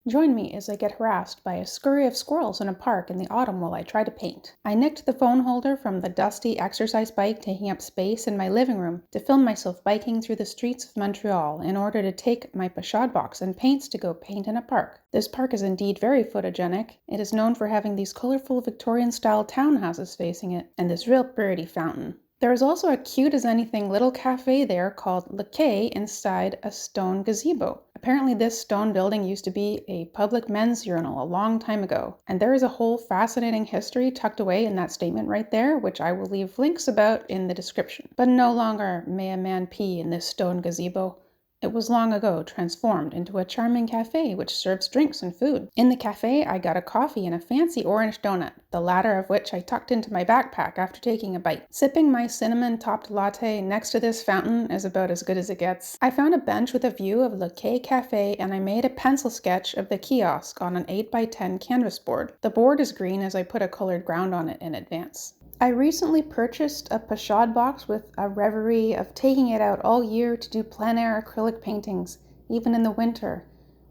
Join me as I get harassed by a scurry of squirrels in a park in the autumn while I try to paint. I nicked the phone holder from the dusty exercise bike taking up space in my living room to film myself biking through the streets of Montreal in order to take my pochade box and paints to go paint in a park. This park is indeed very photogenic. It is known for having these colorful Victorian-style townhouses facing it, and this real pretty fountain. There is also a cute-as-anything little cafe there called Le Quai inside a stone gazebo. Apparently this stone building used to be a public men's urinal a long time ago, and there is a whole fascinating history tucked away in that statement right there, which I will leave links about in the description. But no longer may a man pee in this stone gazebo. It was long ago transformed into a charming cafe which serves drinks and food. In the cafe, I got a coffee and a fancy orange donut, the latter of which I tucked into my backpack after taking a bite. Sipping my cinnamon-topped latte next to this fountain is about as good as it gets. I found a bench with a view of Le Quai Cafe and I made a pencil sketch of the kiosk on an 8x10 canvas board. The board is green as I put a colored ground on it in advance. I recently purchased a pochade box with a reverie of taking it out all year to do plein air acrylic paintings, even in the winter.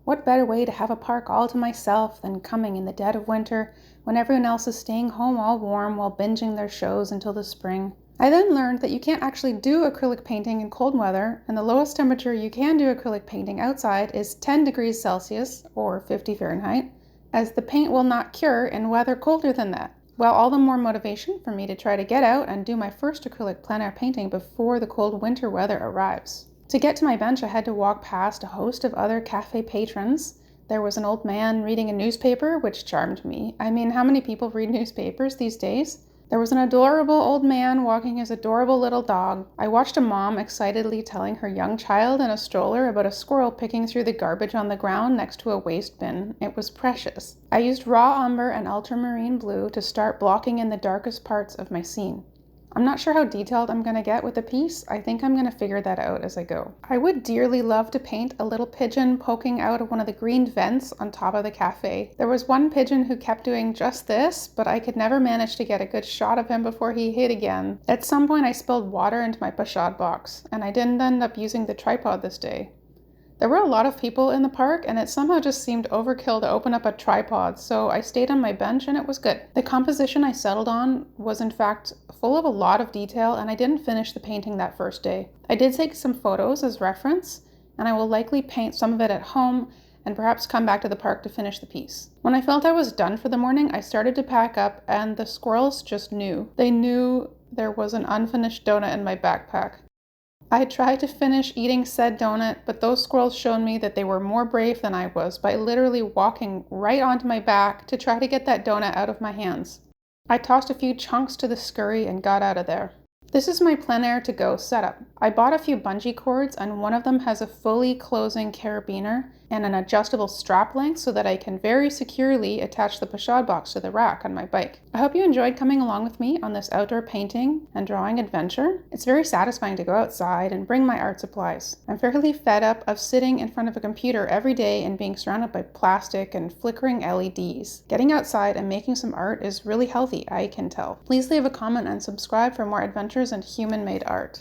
What better way to have a park all to myself than coming in the dead of winter when everyone else is staying home all warm while binging their shows until the spring. I then learned that you can't actually do acrylic painting in cold weather, and the lowest temperature you can do acrylic painting outside is 10 degrees Celsius or 50 Fahrenheit, as the paint will not cure in weather colder than that. Well, all the more motivation for me to try to get out and do my first acrylic plein air painting before the cold winter weather arrives. To get to my bench, I had to walk past a host of other cafe patrons. There was an old man reading a newspaper, which charmed me. I mean, how many people read newspapers these days? There was an adorable old man walking his adorable little dog. I watched a mom excitedly telling her young child in a stroller about a squirrel picking through the garbage on the ground next to a waste bin. It was precious. I used raw umber and ultramarine blue to start blocking in the darkest parts of my scene. I'm not sure how detailed I'm going to get with the piece. I think I'm going to figure that out as I go. I would dearly love to paint a little pigeon poking out of one of the green vents on top of the cafe. There was one pigeon who kept doing just this, but I could never manage to get a good shot of him before he hid again. At some point I spilled water into my pochade box, and I didn't end up using the tripod this day. There were a lot of people in the park, and it somehow just seemed overkill to open up a tripod, so I stayed on my bench and it was good. The composition I settled on was in fact full of a lot of detail, and I didn't finish the painting that first day. I did take some photos as reference, and I will likely paint some of it at home and perhaps come back to the park to finish the piece. When I felt I was done for the morning, I started to pack up, and the squirrels just knew. They knew there was an unfinished donut in my backpack. I tried to finish eating said donut, but those squirrels showed me that they were more brave than I was by literally walking right onto my back to try to get that donut out of my hands. I tossed a few chunks to the scurry and got out of there. This is my plein air to go setup. I bought a few bungee cords, and one of them has a fully closing carabiner and an adjustable strap length so that I can very securely attach the pochade box to the rack on my bike. I hope you enjoyed coming along with me on this outdoor painting and drawing adventure. It's very satisfying to go outside and bring my art supplies. I'm fairly fed up of sitting in front of a computer every day and being surrounded by plastic and flickering LEDs. Getting outside and making some art is really healthy, I can tell. Please leave a comment and subscribe for more adventures and human-made art.